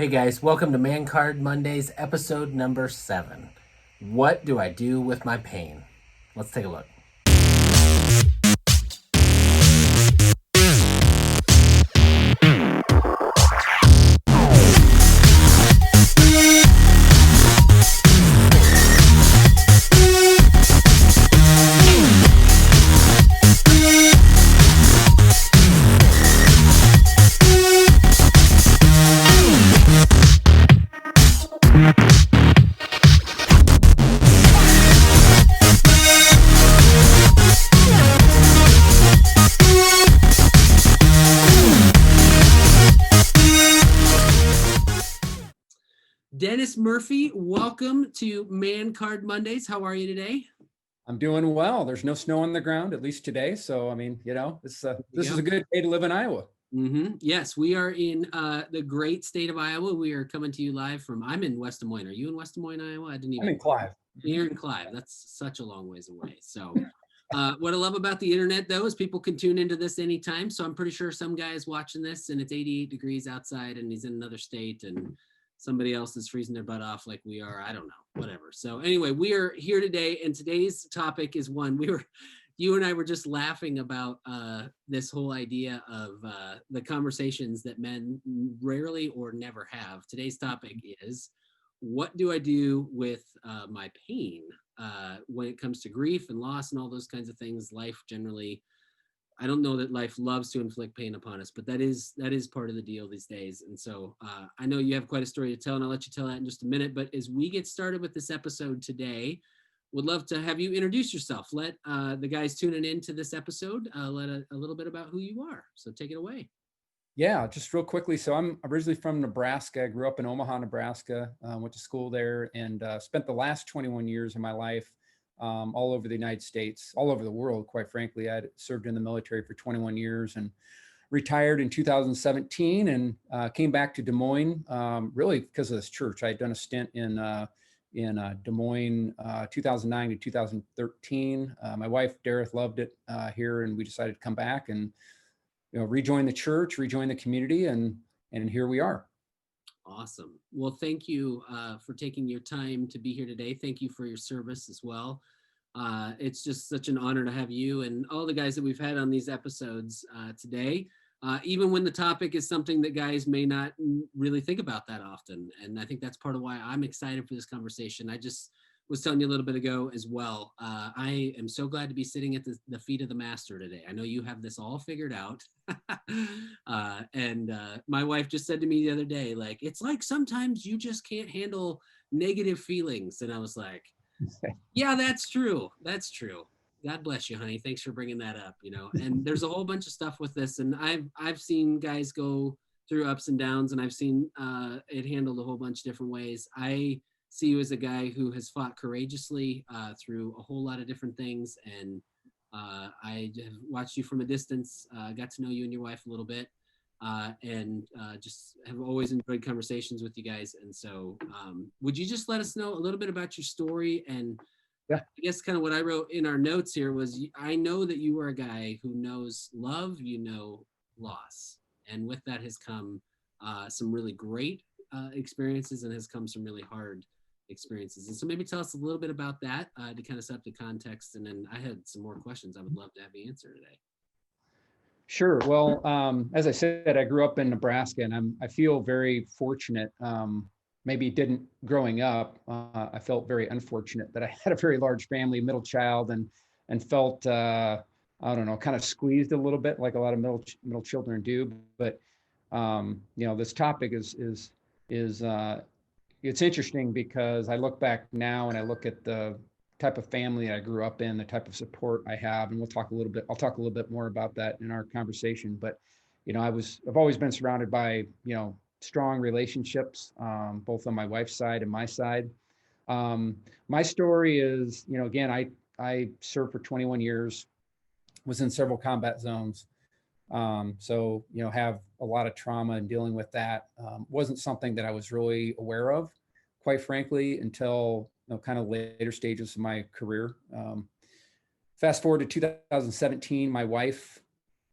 Hey guys, welcome to Man Card Mondays, episode number 7. What do I do with my pain? Let's take a look. Dennis Murphy, welcome to Man Card Mondays. How are you today? I'm doing well. There's no snow on the ground, at least today. So, I mean, this is a good day to live in Iowa. Yes, we are in the great state of Iowa. We are coming to you live from, I'm in West Des Moines. Are you in West Des Moines, Iowa? I'm in Clive. You're in Clive. That's such a long ways away. So what I love about the internet, though, is people can tune into this anytime. So I'm pretty sure some guy is watching this and it's 88 degrees outside and he's in another state and somebody else is freezing their butt off like we are. I don't know, whatever. So anyway, we are here today, and today's topic is one you and I were just laughing about this whole idea of the conversations that men rarely or never have. Today's topic is, what do I do with my pain when it comes to grief and loss and all those kinds of things? Life generally, I don't know that life loves to inflict pain upon us, but that is part of the deal these days. And so I know you have quite a story to tell, and I'll let you tell that in just a minute. But as we get started with this episode today, would love to have you introduce yourself. Let the guys tuning into this episode let a little bit about who you are. So take it away. Yeah, just real quickly. So I'm originally from Nebraska. I grew up in Omaha, Nebraska, went to school there, and spent the last 21 years of my life all over the United States, all over the world, quite frankly. I served in the military for 21 years and retired in 2017 and came back to Des Moines, really because of this church. I had done a stint in Des Moines, 2009 to 2013. My wife, Dareth, loved it here, and we decided to come back and rejoin the church, rejoin the community, and here we are. Awesome. Well, thank you for taking your time to be here today. Thank you for your service as well. It's just such an honor to have you and all the guys that we've had on these episodes today, even when the topic is something that guys may not really think about that often. And I think that's part of why I'm excited for this conversation. I just was telling you a little bit ago as well. I am so glad to be sitting at the feet of the master today. I know you have this all figured out. And my wife just said to me the other day, like, it's like sometimes you just can't handle negative feelings. And I was like, yeah, that's true. That's true. God bless you, honey. Thanks for bringing that up. And there's a whole bunch of stuff with this. And I've seen guys go through ups and downs, and I've seen it handled a whole bunch of different ways. I see you as a guy who has fought courageously through a whole lot of different things. And I have watched you from a distance, got to know you and your wife a little bit, and just have always enjoyed conversations with you guys. And so would you just let us know a little bit about your story? And Yeah. I guess kind of what I wrote in our notes here was, I know that you are a guy who knows love, loss. And with that has come some really great experiences, and has come some really hard experiences. And so maybe tell us a little bit about that to kind of set up the context. And then I had some more questions I would love to have you answer today. Sure. Well, as I said, I grew up in Nebraska, and I feel very fortunate. Maybe didn't growing up. I felt very unfortunate that I had a very large family, middle child, and felt I don't know, kind of squeezed a little bit, like a lot of middle children do. But this topic is it's interesting because I look back now and I look at the type of family I grew up in, the type of support I have, and I'll talk a little bit more about that in our conversation. But, I've always been surrounded by, strong relationships, both on my wife's side and my side. My story is, again, I served for 21 years, was in several combat zones. So, have a lot of trauma and dealing with that. Wasn't something that I was really aware of, quite frankly, until kind of later stages of my career. Fast forward to 2017, my wife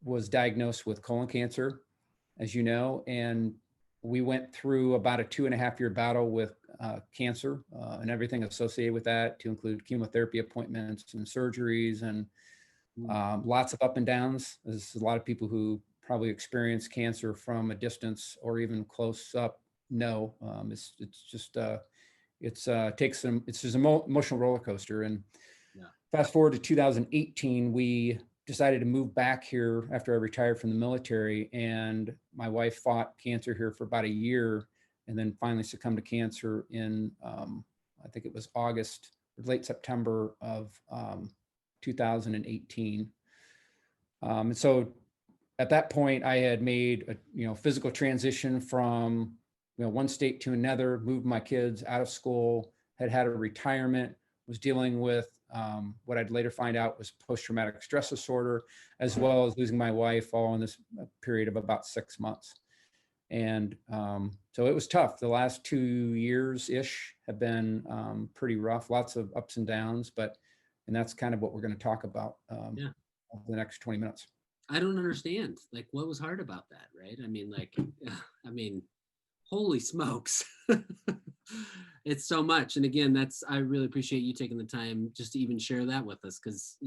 was diagnosed with colon cancer, as you know, and we went through about a 2.5 year battle with cancer and everything associated with that, to include chemotherapy appointments and surgeries and lots of up and downs. There's a lot of people who probably experience cancer from a distance or even close up. No, it's just takes some. It's just an emotional roller coaster. And Yeah. fast forward to 2018, we decided to move back here after I retired from the military, and my wife fought cancer here for about a year, and then finally succumbed to cancer in I think it was August or late September of 2018. And so at that point, I had made a physical transition from one state to another, moved my kids out of school, had a retirement, was dealing with what I'd later find out was post-traumatic stress disorder, as well as losing my wife all in this period of about 6 months. And so it was tough. The last 2 years-ish have been pretty rough, lots of ups and downs, and that's kind of what we're going to talk about Yeah. over the next 20 minutes. I don't understand. Like, what was hard about that, right? I mean, like, I mean, holy smokes. It's so much. And again, I really appreciate you taking the time just to even share that with us. Cause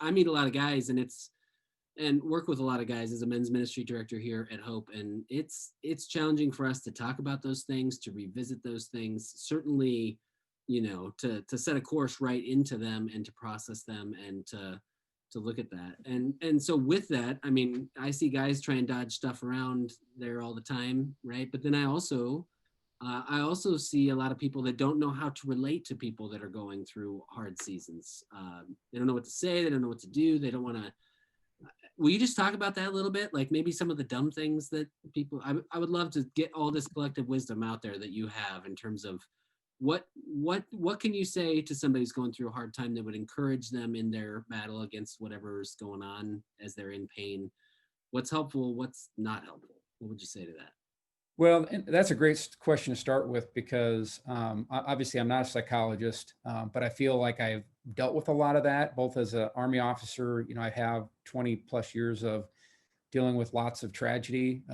I meet a lot of guys and work with a lot of guys as a men's ministry director here at Hope. And it's challenging for us to talk about those things, to revisit those things, certainly, to set a course right into them and to process them and to look at that. And so with that, I mean, I see guys try and dodge stuff around there all the time, right? But then I also see a lot of people that don't know how to relate to people that are going through hard seasons. They don't know what to say. They don't know what to do. They don't want to. Will you just talk about that a little bit? Like maybe some of the dumb things that people, I would love to get all this collective wisdom out there that you have in terms of what can you say to somebody who's going through a hard time that would encourage them in their battle against whatever's going on as they're in pain? What's helpful? What's not helpful? What would you say to that? Well, and that's a great question to start with, because obviously I'm not a psychologist, but I feel like I've dealt with a lot of that, both as an Army officer. I have 20 plus years of dealing with lots of tragedy,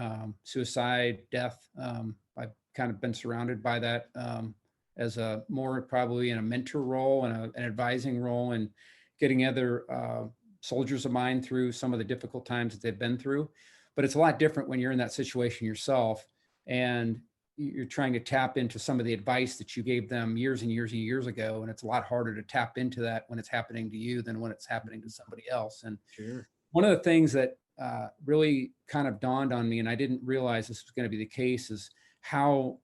suicide, death. I've kind of been surrounded by that as a more probably in a mentor role and an advising role, and getting other soldiers of mine through some of the difficult times that they've been through. But it's a lot different when you're in that situation yourself and you're trying to tap into some of the advice that you gave them years and years and years ago. And it's a lot harder to tap into that when it's happening to you than when it's happening to somebody else. And Sure. one of the things that really kind of dawned on me, and I didn't realize this was going to be the case, is how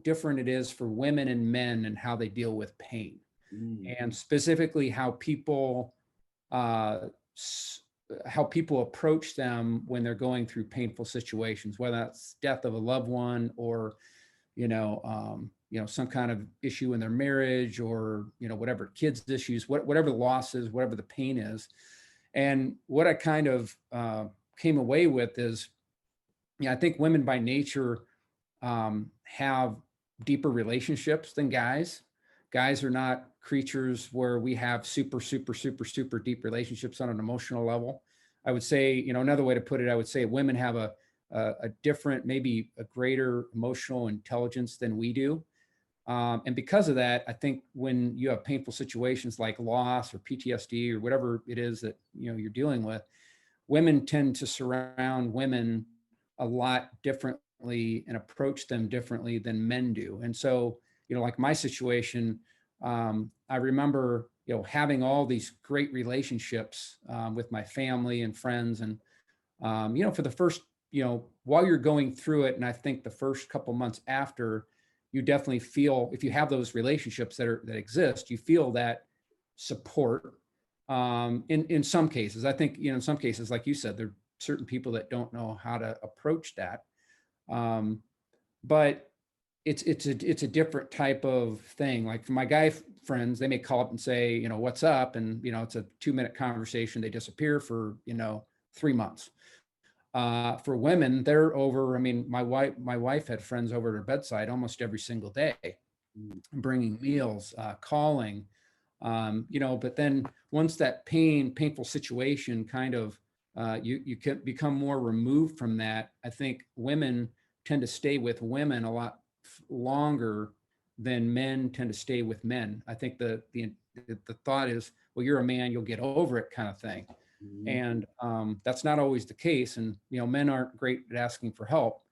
different it is for women and men and how they deal with pain. And specifically how people approach them when they're going through painful situations, whether that's death of a loved one or some kind of issue in their marriage, or whatever, kids issues, whatever the loss is, whatever the pain is. And what I kind of came away with is, I think women by nature have deeper relationships than guys. Guys are not creatures where we have super deep relationships on an emotional level. I would say, another way to put it, I would say women have a different, maybe a greater emotional intelligence than we do. And because of that, I think when you have painful situations like loss or PTSD or whatever it is that you're dealing with, women tend to surround women a lot differently and approach them differently than men do. And so, like my situation, I remember, having all these great relationships with my family and friends. And, for the first, while you're going through it, and I think the first couple months after, you definitely feel, if you have those relationships that exist, you feel that support. In some cases, I think, in some cases, like you said, there are certain people that don't know how to approach that. But it's a different type of thing. Like for my guy friends, they may call up and say, what's up? And, it's a 2-minute conversation. They disappear for, 3 months. For women, they're over. I mean, my wife had friends over at her bedside almost every single day, bringing meals, calling, but then once that painful situation kind of, you can become more removed from that. I think women tend to stay with women a lot longer than men tend to stay with men. I think the thought is, well, you're a man, you'll get over it, kind of thing. Mhm. And that's not always the case. And men aren't great at asking for help,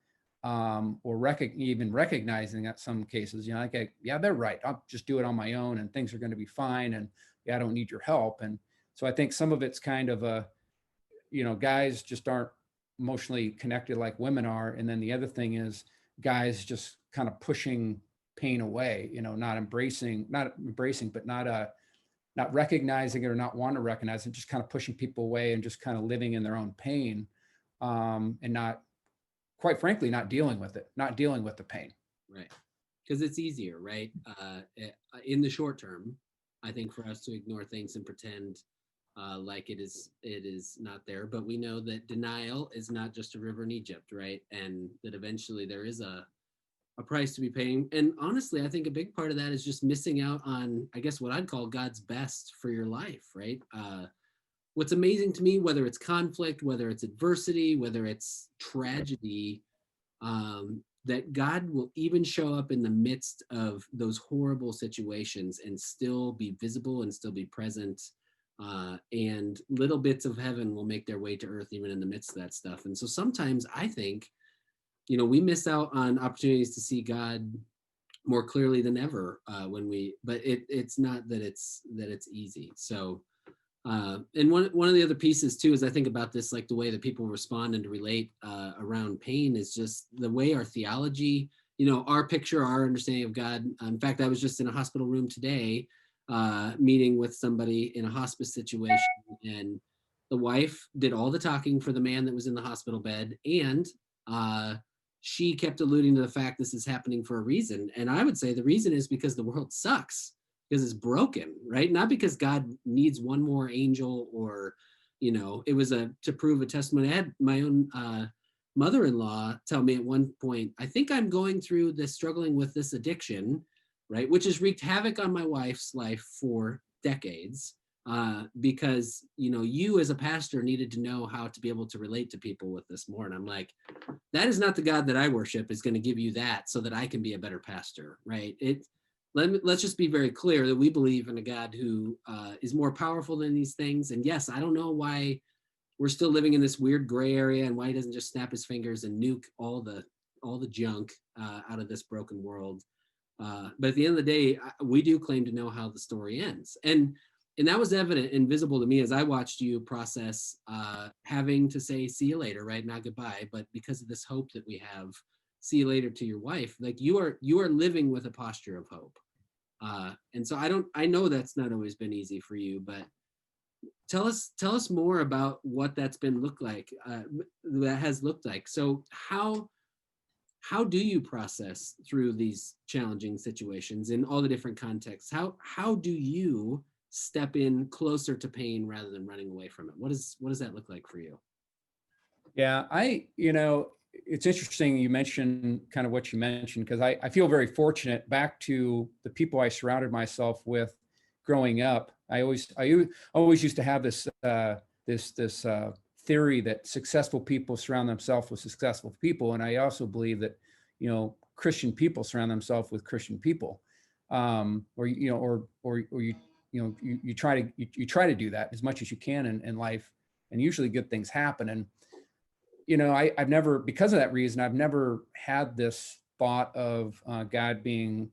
or even recognizing that some cases, like, yeah, they're right. I'll just do it on my own, and things are going to be fine. And yeah, I don't need your help. And so I think some of it's kind of guys just aren't emotionally connected like women are. And then the other thing is guys just kind of pushing pain away, not embracing, but not recognizing it or not want to recognize it, just kind of pushing people away and just kind of living in their own pain, and not, quite frankly, not dealing with it, not dealing with the pain. Right. Because it's easier, right? In the short term, I think, for us to ignore things and pretend like it is not there. But we know that denial is not just a river in Egypt, right? And that eventually there is a price to be paying. And honestly, I think a big part of that is just missing out on, I guess, what I'd call God's best for your life, right? What's amazing to me, whether it's conflict, whether it's adversity, whether it's tragedy, that God will even show up in the midst of those horrible situations and still be visible and still be present. And little bits of heaven will make their way to earth even in the midst of that stuff. And so sometimes I think, we miss out on opportunities to see God more clearly than ever but it's not that it's easy. So, and one of the other pieces too, is I think about this, like the way that people respond and to relate around pain is just the way our theology, our picture, our understanding of God. In fact, I was just in a hospital room today, meeting with somebody in a hospice situation, and the wife did all the talking for the man that was in the hospital bed, and she kept alluding to the fact this is happening for a reason. And I would say the reason is because the world sucks, because it's broken, right? Not because God needs one more angel, or, it was to prove a testimony. I had my own mother-in-law tell me at one point, I think I'm going through this, struggling with this addiction, right? Which has wreaked havoc on my wife's life for decades. Because, you as a pastor needed to know how to be able to relate to people with this more. And I'm like, that is not the God that I worship is going to give you that so that I can be a better pastor, right? Let's just be very clear that we believe in a God who is more powerful than these things. And yes, I don't know why we're still living in this weird gray area, and why he doesn't just snap his fingers and nuke all the junk out of this broken world. But at the end of the day, we do claim to know how the story ends. And that was evident and visible to me as I watched you process having to say, see you later, right? Not goodbye, but because of this hope that we have, see you later to your wife. Like you are living with a posture of hope. And so I know that's not always been easy for you, but tell us more about what that's been that has looked like. So how do you process through these challenging situations in all the different contexts? How do you step in closer to pain rather than running away from it? What does that look like for you? Yeah, it's interesting you mentioned kind of what you mentioned, because I feel very fortunate. Back to the people I surrounded myself with growing up, I always used to have this theory that successful people surround themselves with successful people, and I also believe that Christian people surround themselves with Christian people, or you try to do that as much as you can in life, and usually good things happen. And I've never, because of that reason, I've never had this thought of God being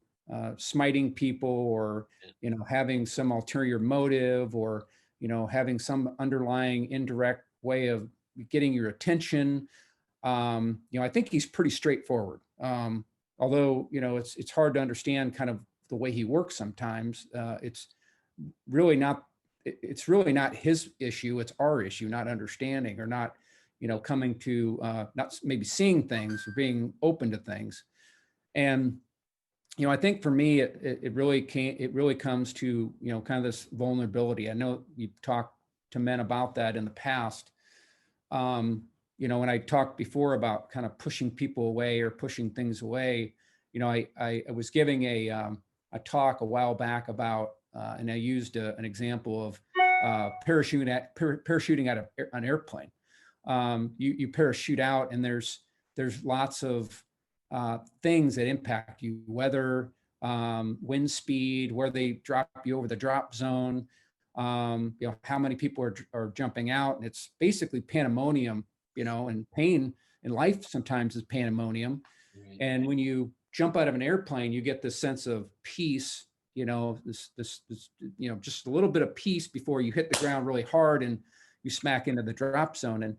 smiting people, or having some ulterior motive, or having some underlying indirect way of getting your attention. I think he's pretty straightforward. Although it's hard to understand kind of the way he works sometimes. Really not it's really not his issue. It's our issue, not understanding, or not coming to not maybe seeing things or being open to things. And I think for me, it really comes to kind of this vulnerability. I know you've talked to men about that in the past. When I talked before about kind of pushing people away or pushing things away, I was giving a talk a while back about, and I used an example of parachuting out of an airplane. You parachute out, and there's lots of things that impact you, weather, wind speed, where they drop you over the drop zone, how many people are jumping out. And it's basically pandemonium, and pain in life sometimes is pandemonium. Right. And when you jump out of an airplane, you get this sense of peace, this, just a little bit of peace before you hit the ground really hard and you smack into the drop zone. And,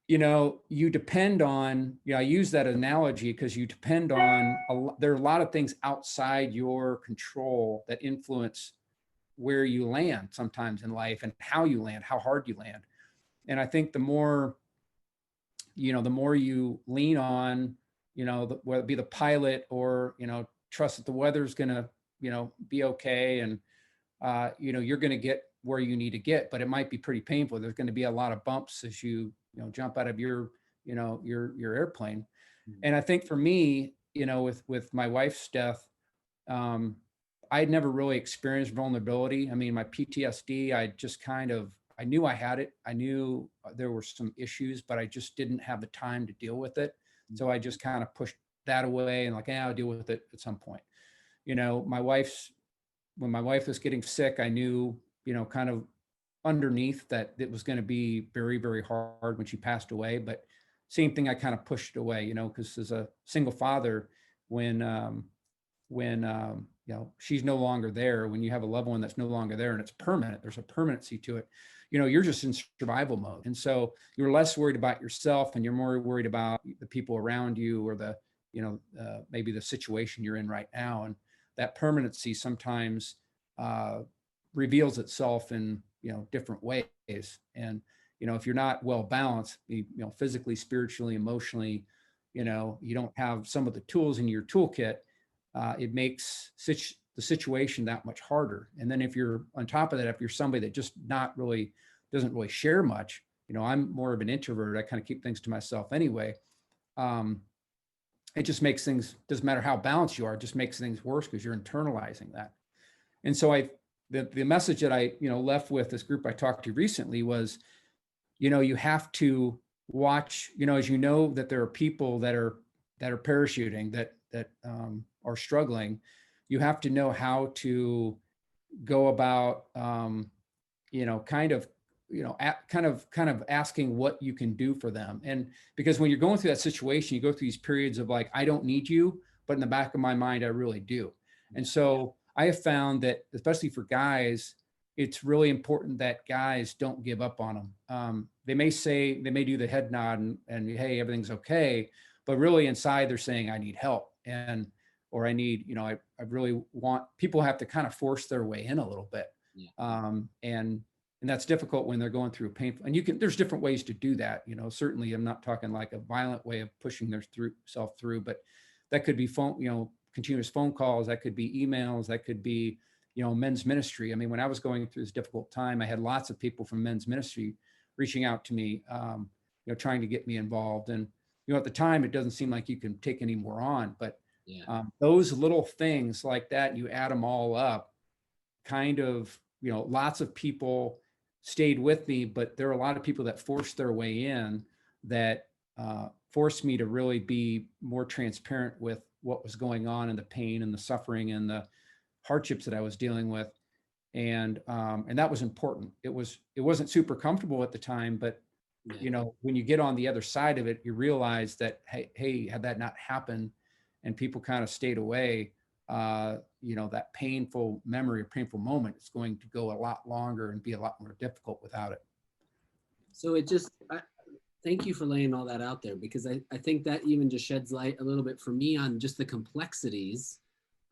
you depend on, I use that analogy because you depend on, there are a lot of things outside your control that influence where you land sometimes in life and how you land, how hard you land. And I think the more you lean on, whether it be the pilot or, trust that the weather's going to, be okay. And, you're going to get where you need to get, but it might be pretty painful. There's going to be a lot of bumps as you, jump out of your airplane. Mm-hmm. And I think for me, with my wife's death, I'd never really experienced vulnerability. I mean, my PTSD, I knew I had it. I knew there were some issues, but I just didn't have the time to deal with it. So I just kind of pushed that away and I'll deal with it at some point. When my wife was getting sick, I knew, kind of underneath that it was going to be very, very hard when she passed away. But same thing, I kind of pushed it away, because as a single father, when she's no longer there, when you have a loved one that's no longer there and it's permanent, there's a permanency to it, you're just in survival mode. And so you're less worried about yourself and you're more worried about the people around you or the, maybe the situation you're in right now. And that permanency sometimes reveals itself in, different ways. And, if you're not well balanced, physically, spiritually, emotionally, you don't have some of the tools in your toolkit, it makes the situation that much harder. And then if you're on top of that, if you're somebody that just doesn't really share much, I'm more of an introvert. I kind of keep things to myself anyway. It just makes things, doesn't matter how balanced you are, it just makes things worse because you're internalizing that. And so the message that I, left with this group I talked to recently was, you have to watch, as that there are people that are parachuting, that are struggling, you have to know how to go about, kind of asking what you can do for them. And because when you're going through that situation, you go through these periods of I don't need you, but in the back of my mind, I really do. And so I have found that, especially for guys, it's really important that guys don't give up on them. They may do the head nod and hey, everything's okay. But really inside they're saying, I need help. Or I need, I really want, people have to kind of force their way in a little bit. Yeah. And that's difficult when they're going through painful, and there's different ways to do that. Certainly I'm not talking like a violent way of pushing their self through, but that could be continuous phone calls. That could be emails. That could be, men's ministry. I mean, when I was going through this difficult time, I had lots of people from men's ministry reaching out to me, trying to get me involved. And, at the time, it doesn't seem like you can take any more on, but those little things like that, you add them all up, kind of, lots of people stayed with me, but there are a lot of people that forced their way in that forced me to really be more transparent with what was going on and the pain and the suffering and the hardships that I was dealing with. And that was important. It wasn't super comfortable at the time, but when you get on the other side of it, you realize that, hey, had that not happened and people kind of stayed away, that painful memory or painful moment is going to go a lot longer and be a lot more difficult without it. So thank you for laying all that out there, because I think that even just sheds light a little bit for me on just the complexities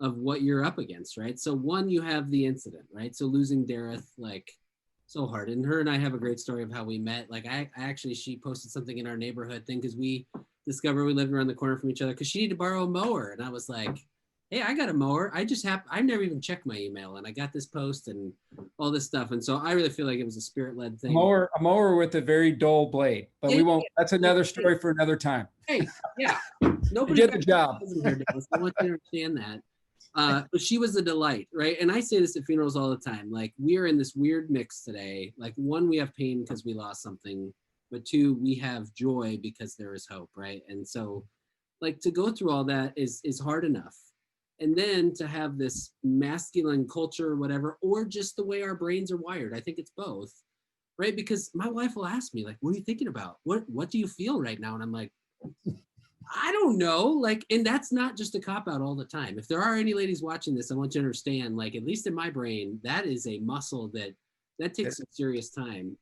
of what you're up against, right? So one, you have the incident, right? So losing Dareth, so hard. And her and I have a great story of how we met. She posted something in our neighborhood thing because we discovered we lived around the corner from each other because she needed to borrow a mower. And I was like, hey, I got a mower. I've never even checked my email, and I got this post and all this stuff. And so I really feel like it was a spirit-led thing. A mower with a very dull blade, but we won't, that's another story for another time. Hey, yeah. Nobody did the job. Here, I want you to understand that. But she was a delight, right? And I say this at funerals all the time. We are in this weird mix today. One, we have pain because we lost something, but two, we have joy because there is hope, right? And so like to go through all that is hard enough. And then to have this masculine culture or whatever, or just the way our brains are wired. I think it's both, right? Because my wife will ask me, like, what are you thinking about? What do you feel right now? And I'm like, I don't know. Like, and that's not just a cop out all the time. If there are any ladies watching this, I want you to understand, like, at least in my brain, that is a muscle that takes some serious time.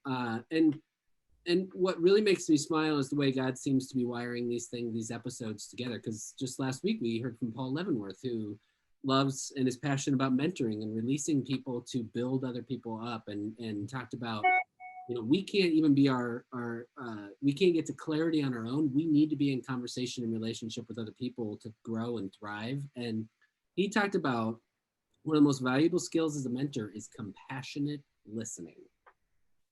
And what really makes me smile is the way God seems to be wiring these episodes together. Because just last week we heard from Paul Leavenworth, who loves and is passionate about mentoring and releasing people to build other people up, and talked about, we can't even be we can't get to clarity on our own. We need to be in conversation and relationship with other people to grow and thrive. And he talked about one of the most valuable skills as a mentor is compassionate listening.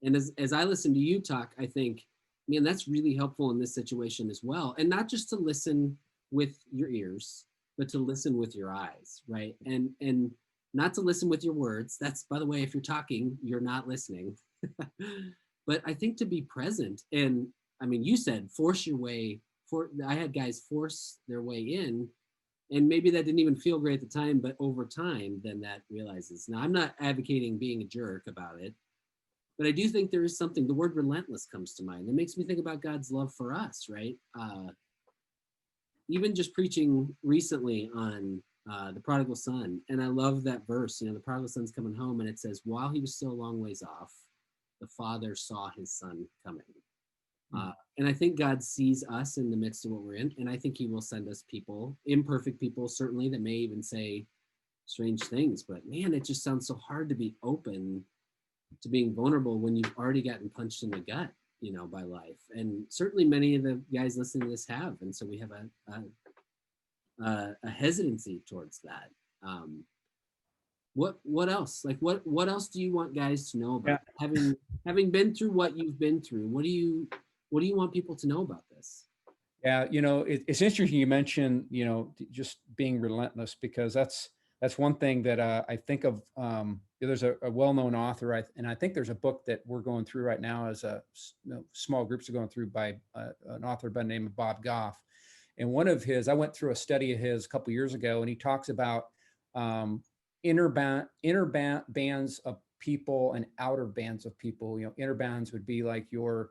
And as I listen to you talk, I think, man, that's really helpful in this situation as well. And not just to listen with your ears, but to listen with your eyes, right? And not to listen with your words. That's, by the way, if you're talking, you're not listening. But I think to be present, and I mean, you said force your way. I had guys force their way in, and maybe that didn't even feel great at the time, but over time, then that realizes. Now, I'm not advocating being a jerk about it, but I do think there is something. The word relentless comes to mind. It makes me think about God's love for us, right? Even just preaching recently on the prodigal son, and I love that verse. The prodigal son's coming home, and it says, while he was still a long ways off, the father saw his son coming. And I think God sees us in the midst of what we're in, and I think he will send us people, imperfect people, certainly, that may even say strange things. But man, it just sounds so hard to be open to being vulnerable when you've already gotten punched in the gut, by life. And certainly many of the guys listening to this have. And so we have a hesitancy towards that. What else? Like what else do you want guys to know about? Yeah. Having been through what you've been through, what do you want people to know about this? Yeah, it's interesting you mentioned, just being relentless, because that's one thing that I think of. There's a well-known author, and I think there's a book that we're going through right now as small groups are going through by an author by the name of Bob Goff. And one of his, I went through a study of his a couple of years ago, and he talks about inner bands of people and outer bands of people. Inner bands would be like your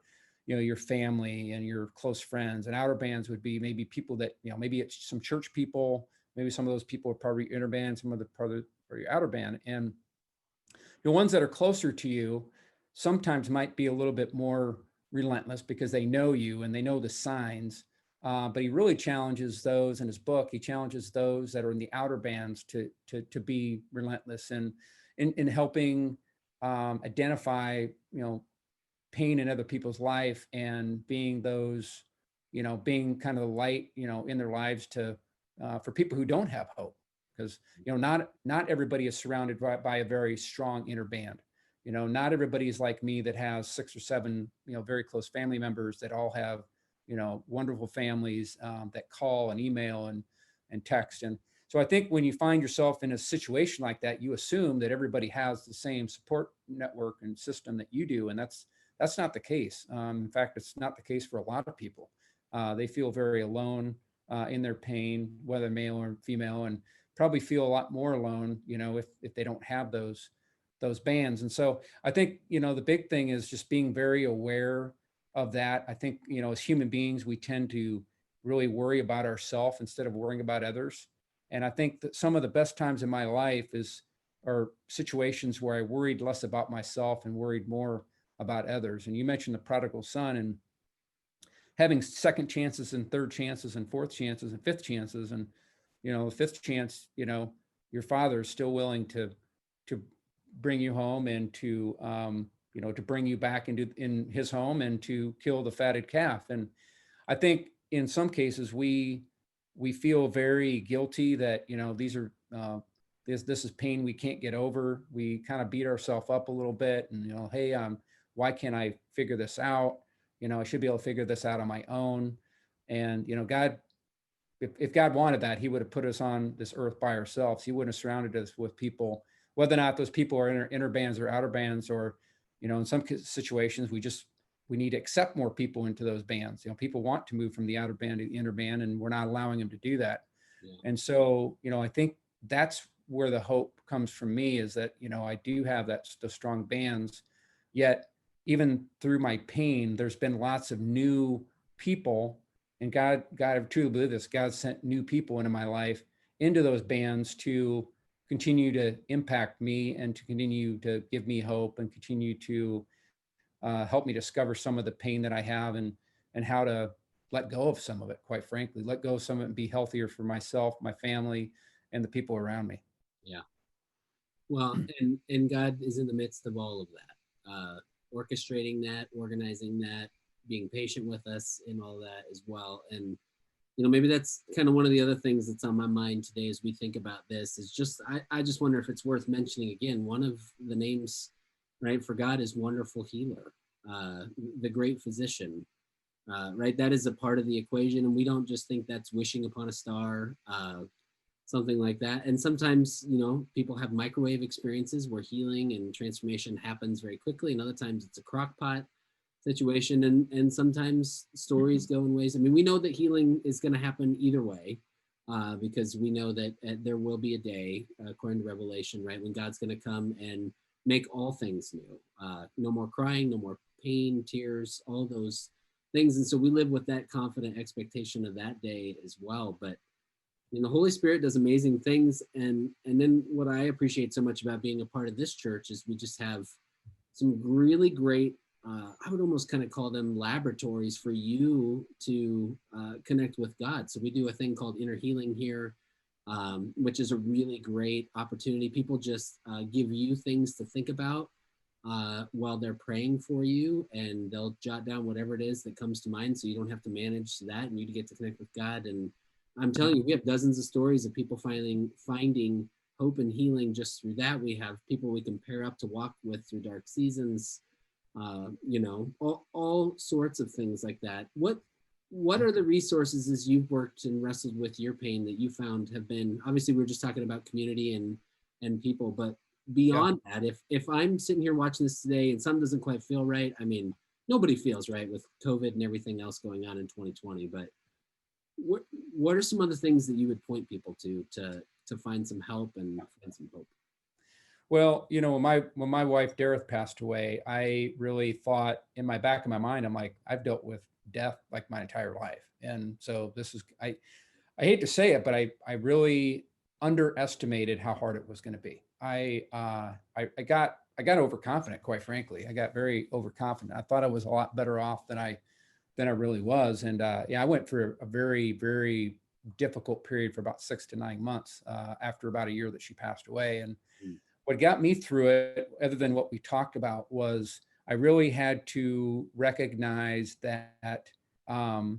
family and your close friends, and outer bands would be maybe people that, maybe it's some church people, maybe some of those people are part of your inner band, some of the part of your outer band. And the ones that are closer to you sometimes might be a little bit more relentless because they know you and they know the signs. But he really challenges those in his book. He challenges those that are in the outer bands to be relentless and in helping identify, pain in other people's life, and being those, being kind of the light, in their lives to for people who don't have hope. Because not everybody is surrounded by a very strong inner band. Not everybody is like me that has 6 or 7 very close family members that all have wonderful families that call and email and text. And so I think when you find yourself in a situation like that, you assume that everybody has the same support network and system that you do, and that's not the case. In fact, it's not the case for a lot of people. They feel very alone in their pain, whether male or female, and probably feel a lot more alone, if they don't have those bands. And so I think, the big thing is just being very aware of that. I think, as human beings, we tend to really worry about ourselves instead of worrying about others. And I think that some of the best times in my life are situations where I worried less about myself and worried more about others. And you mentioned the prodigal son, and having second chances and third chances and fourth chances and fifth chances. And, the fifth chance, your father is still willing to bring you home and to, to bring you back in his home and to kill the fatted calf. And I think in some cases we feel very guilty that, these are, this is pain we can't get over. We kind of beat ourselves up a little bit and, hey, why can't I figure this out? I should be able to figure this out on my own. And, God, if God wanted that, he would have put us on this earth by ourselves. He wouldn't have surrounded us with people, whether or not those people are inner bands or outer bands, or, in some situations, we we need to accept more people into those bands. You know, people want to move from the outer band to the inner band, and we're not allowing them to do that. Yeah. And so, you know, I think that's where the hope comes from me, is that, you know, I do have the strong bands, yet even through my pain, there's been lots of new people, and God, I truly believe this, God sent new people into my life, into those bands, to continue to impact me and to continue to give me hope and continue to help me discover some of the pain that I have, and how to let go of some of it, quite frankly, let go of some of it and be healthier for myself, my family, and the people around me. Yeah. Well, and God is in the midst of all of that, orchestrating that, organizing that, being patient with us in all that as well. And maybe that's kind of one of the other things that's on my mind today as we think about this, is just I just wonder if it's worth mentioning again. One of the names, right, for God is Wonderful Healer, the Great Physician. Right, that is a part of the equation, and we don't just think that's wishing upon a star, something like that. And sometimes, people have microwave experiences where healing and transformation happens very quickly, and other times it's a crock pot situation, and sometimes stories go in ways. I mean, we know that healing is going to happen either way, because we know that there will be a day, according to Revelation, right, when God's going to come and make all things new. No more crying, no more pain, tears, all those things. And so we live with that confident expectation of that day as well. But the Holy Spirit does amazing things. And then what I appreciate so much about being a part of this church is we just have some really great, I would almost kind of call them laboratories for you to connect with God. So we do a thing called Inner Healing here, which is a really great opportunity. People just give you things to think about while they're praying for you, and they'll jot down whatever it is that comes to mind, so you don't have to manage that, and you get to connect with God. And I'm telling you, we have dozens of stories of people finding hope and healing just through that. We have people we can pair up to walk with through dark seasons, all sorts of things like that. What are the resources as you've worked and wrestled with your pain that you found have been, obviously we're just talking about community and people, but beyond that, if I'm sitting here watching this today and something doesn't quite feel right, I mean, nobody feels right with COVID and everything else going on in 2020, but what are some other things that you would point people to find some help and find some hope? Well, when my wife Dareth passed away, I really thought, in my back of my mind, I'm like, I've dealt with death like my entire life. And so this is, I hate to say it, but I really underestimated how hard it was going to be. I got overconfident, quite frankly. I got very overconfident. I thought I was a lot better off than I really was. And I went through a very, very difficult period for about 6 to 9 months after about a year that she passed away. And what got me through it, other than what we talked about, was I really had to recognize that, there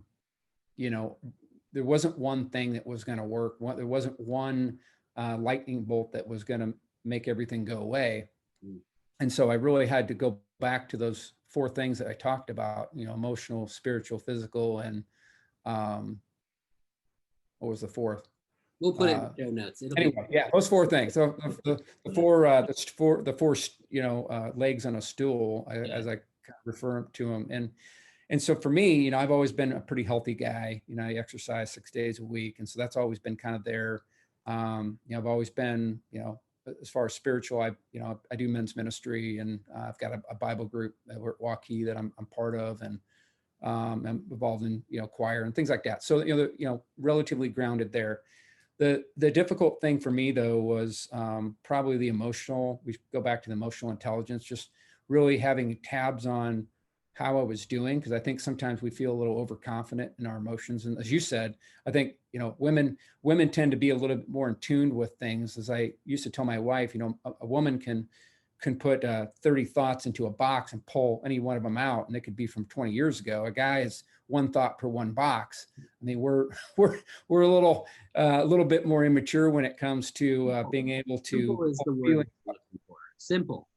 wasn't one thing that was going to work. There wasn't one lightning bolt that was going to make everything go away. And so I really had to go back to those 4 things that I talked about, emotional, spiritual, physical, and what was the 4th? We'll put it in the show notes. Anyway, yeah, those 4 things. So the four legs on a stool, as I refer to them. And so for me, I've always been a pretty healthy guy. I exercise 6 days a week, and so that's always been kind of there. I've always been, as far as spiritual, I do men's ministry, and I've got a Bible group at Waukee that I'm part of, and I'm involved in choir and things like that. So relatively grounded there. The difficult thing for me, though, was probably the emotional. We go back to the emotional intelligence, just really having tabs on how I was doing, because I think sometimes we feel a little overconfident in our emotions. And as you said, I think women tend to be a little bit more in tune with things. As I used to tell my wife, a woman can put 30 thoughts into a box and pull any one of them out, and it could be from 20 years ago. A guy is 1 thought per 1 box. I mean, we're a little bit more immature when it comes to being able to. Simple is the word I'm looking for. Simple.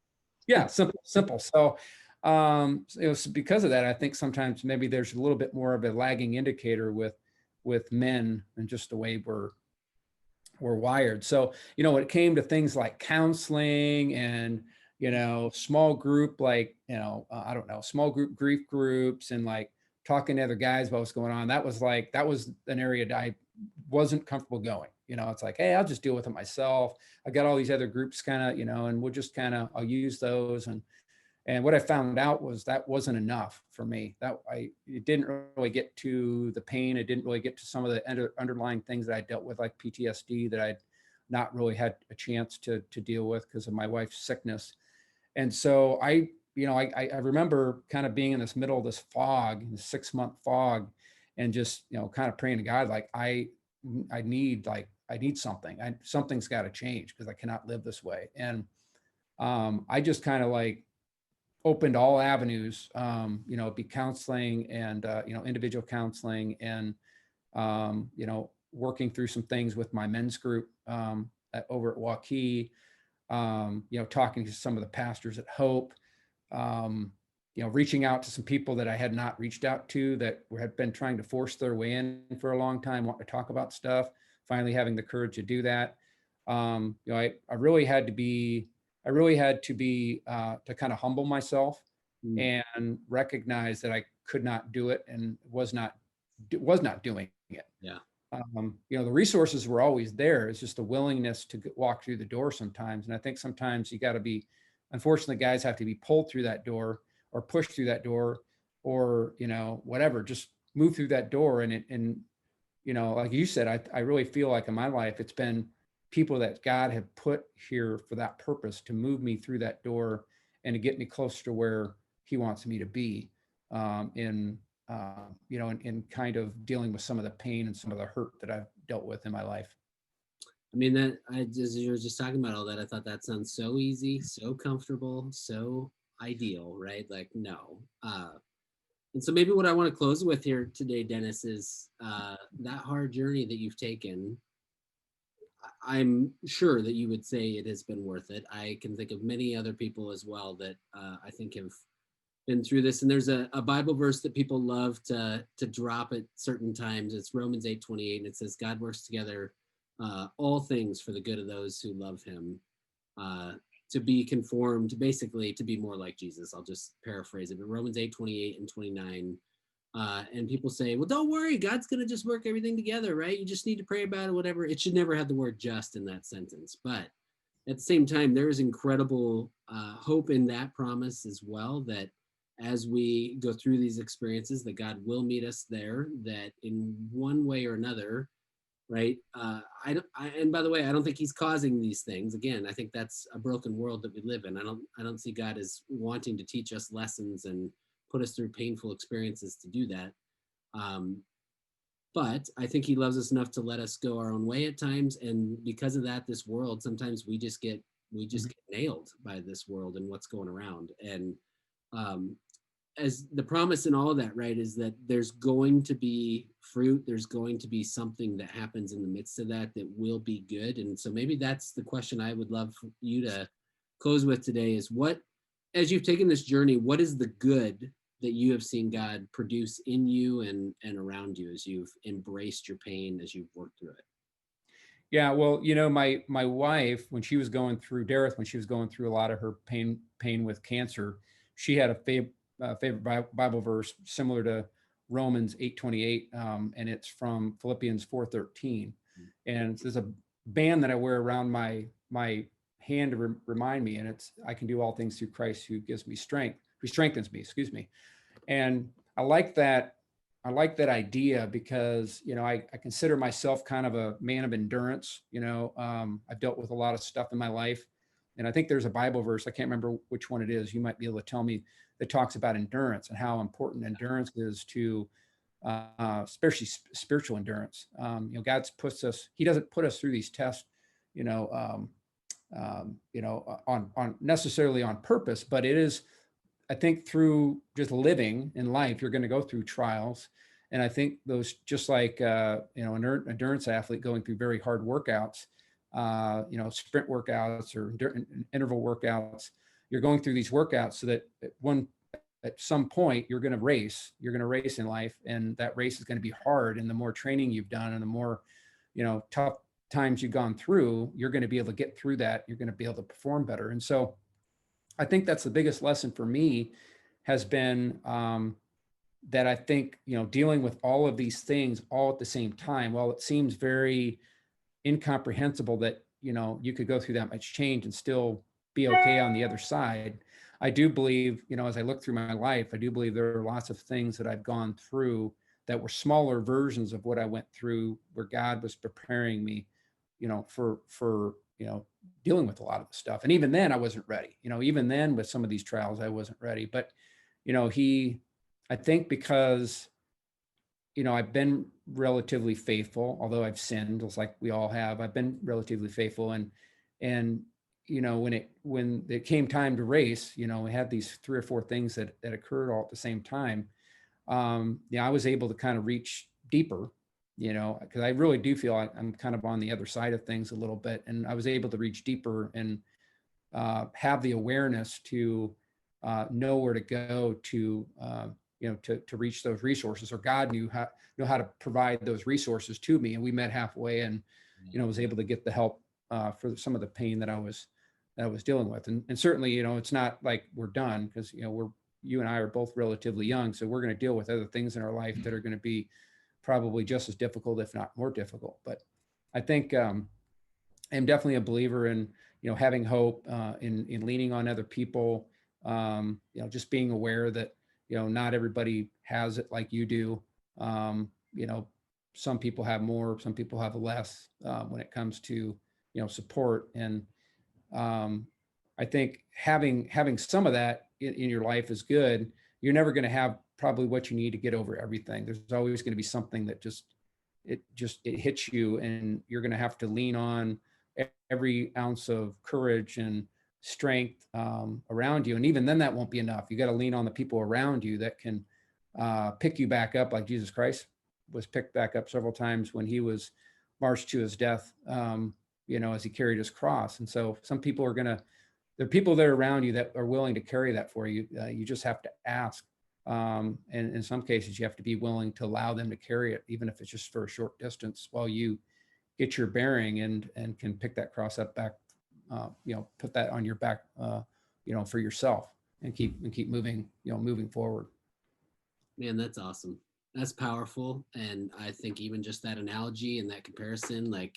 Yeah, simple. So, so because of that, I think sometimes maybe there's a little bit more of a lagging indicator with men and just the way we're wired. So, when it came to things like counseling and small group, like, I don't know, small group grief groups and like talking to other guys about what's going on. That was an area that I wasn't comfortable going. It's like, hey, I'll just deal with it myself. I got all these other groups kind of, and we'll just I'll use those. And what I found out was that wasn't enough for me. It didn't really get to the pain. It didn't really get to some of the underlying things that I dealt with, like PTSD, that I'd not really had a chance to deal with because of my wife's sickness. And so I remember kind of being in this middle of this fog, this 6-month fog, and just, kind of praying to God, like, I need something. Something's got to change because I cannot live this way. And I just kind of like opened all avenues, be counseling and, individual counseling and, working through some things with my men's group over at Waukee, talking to some of the pastors at Hope, reaching out to some people that I had not reached out to that had been trying to force their way in for a long time, wanting to talk about stuff, finally having the courage to do that. I really had to be to kind of humble myself and recognize that I could not do it and was not doing it. Yeah. The resources were always there. It's just a willingness to walk through the door sometimes. And I think sometimes you got to be, unfortunately, guys have to be pulled through that door or pushed through that door or, whatever, just move through that door. And like you said, I really feel like in my life, it's been people that God had put here for that purpose to move me through that door and to get me closer to where he wants me to be in kind of dealing with some of the pain and some of the hurt that I've dealt with in my life. I mean, as you were just talking about all that, I thought that sounds so easy, so comfortable, so ideal, right? Like, no. And so maybe what I want to close with here today, Dennis, is that hard journey that you've taken. I'm sure that you would say it has been worth it. I can think of many other people as well that I think have been through this. And there's a Bible verse that people love to drop at certain times. It's Romans 8:28, and it says, God works together all things for the good of those who love him, to be conformed, basically to be more like Jesus. I'll just paraphrase it, but Romans 8:28 and 29. And people say, well, don't worry, God's going to just work everything together, right? You just need to pray about it, whatever. It should never have the word just in that sentence. But at the same time, there is incredible hope in that promise as well, that as we go through these experiences, that God will meet us there, that in one way or another, right? And by the way, I don't think he's causing these things. Again, I think that's a broken world that we live in. I don't see God as wanting to teach us lessons and put us through painful experiences to do that. But I think he loves us enough to let us go our own way at times. And because of that, this world, sometimes we just get nailed by this world and what's going around. And as the promise in all of that, right, is that there's going to be fruit. There's going to be something that happens in the midst of that will be good. And so maybe that's the question I would love for you to close with today is, what, as you've taken this journey, what is the good that you have seen God produce in you and around you as you've embraced your pain, as you've worked through it? Yeah, well, my wife, when she was going through, Dareth, when she was going through a lot of her pain with cancer, she had a favorite Bible verse similar to Romans 8:28, and it's from Philippians 4:13. And there's a band that I wear around my hand to remind me, and it's, I can do all things through Christ who gives me strength, who strengthens me, excuse me. And I like that idea because, I consider myself kind of a man of endurance. I've dealt with a lot of stuff in my life. And I think there's a Bible verse, I can't remember which one it is, you might be able to tell me, that talks about endurance and how important endurance is to, especially spiritual endurance. God's puts us, he doesn't put us through these tests, on necessarily on purpose, but it is, I think, through just living in life, you're going to go through trials. And I think those, just like, an endurance athlete going through very hard workouts, sprint workouts or interval workouts, you're going through these workouts so that at some point you're going to race in life. And that race is going to be hard. And the more training you've done and the more, tough times you've gone through, you're going to be able to get through that. You're going to be able to perform better. And so I think that's the biggest lesson for me has been that I think, dealing with all of these things all at the same time, while it seems very incomprehensible that, you could go through that much change and still be okay on the other side. I do believe, as I look through my life, I do believe there are lots of things that I've gone through that were smaller versions of what I went through, where God was preparing me, for dealing with a lot of the stuff. And even then I wasn't ready. Even then with some of these trials, I wasn't ready. But, I think because, I've been relatively faithful, although I've sinned, just like we all have. I've been relatively faithful, and when it came time to race, we had these 3 or 4 things that occurred all at the same time. I was able to kind of reach deeper, because I really do feel I'm kind of on the other side of things a little bit, and I was able to reach deeper and have the awareness to know where to go to reach those resources, or God knew how to provide those resources to me. And we met halfway, and, was able to get the help for some of the pain that I was dealing with. And certainly, it's not like we're done, because, you and I are both relatively young. So we're going to deal with other things in our life that are going to be probably just as difficult, if not more difficult. But I think I'm definitely a believer in, having hope, in leaning on other people, just being aware that, not everybody has it like you do. Some people have more, some people have less when it comes to, support. And I think having some of that in your life is good. You're never going to have probably what you need to get over everything. There's always going to be something that it hits you, and you're going to have to lean on every ounce of courage and strength around you. And even then, that won't be enough. You got to lean on the people around you that can pick you back up, like Jesus Christ was picked back up several times when he was marched to his death, as he carried his cross. And so some people there are people that are around you that are willing to carry that for you. You just have to ask. And in some cases, you have to be willing to allow them to carry it, even if it's just for a short distance, while you get your bearing and can pick that cross up back, put that on your back, for yourself, and keep moving, moving forward. Man, that's awesome. That's powerful. And I think even just that analogy and that comparison, like,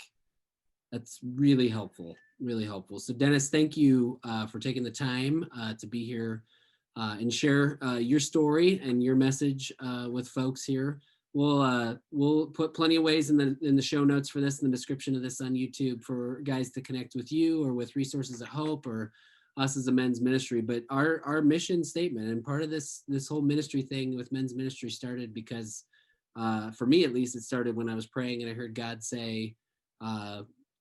that's really helpful, really helpful. So Dennis, thank you for taking the time to be here and share your story and your message with folks here. We'll put plenty of ways in the show notes for this, in the description of this on YouTube, for guys to connect with you or with Resources at Hope or us as a men's ministry. But our mission statement, and part of this whole ministry thing with men's ministry, started because for me at least, it started when I was praying and I heard God say,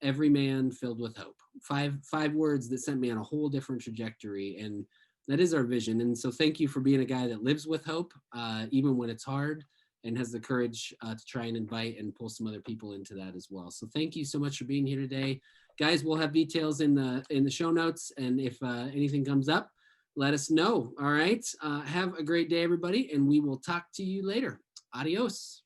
every man filled with hope. Five words that sent me on a whole different trajectory. And that is our vision. And so thank you for being a guy that lives with hope, even when it's hard, and has the courage to try and invite and pull some other people into that as well. So thank you so much for being here today. Guys, we'll have details in the show notes. And if anything comes up, let us know. All right. Have a great day, everybody. And we will talk to you later. Adios.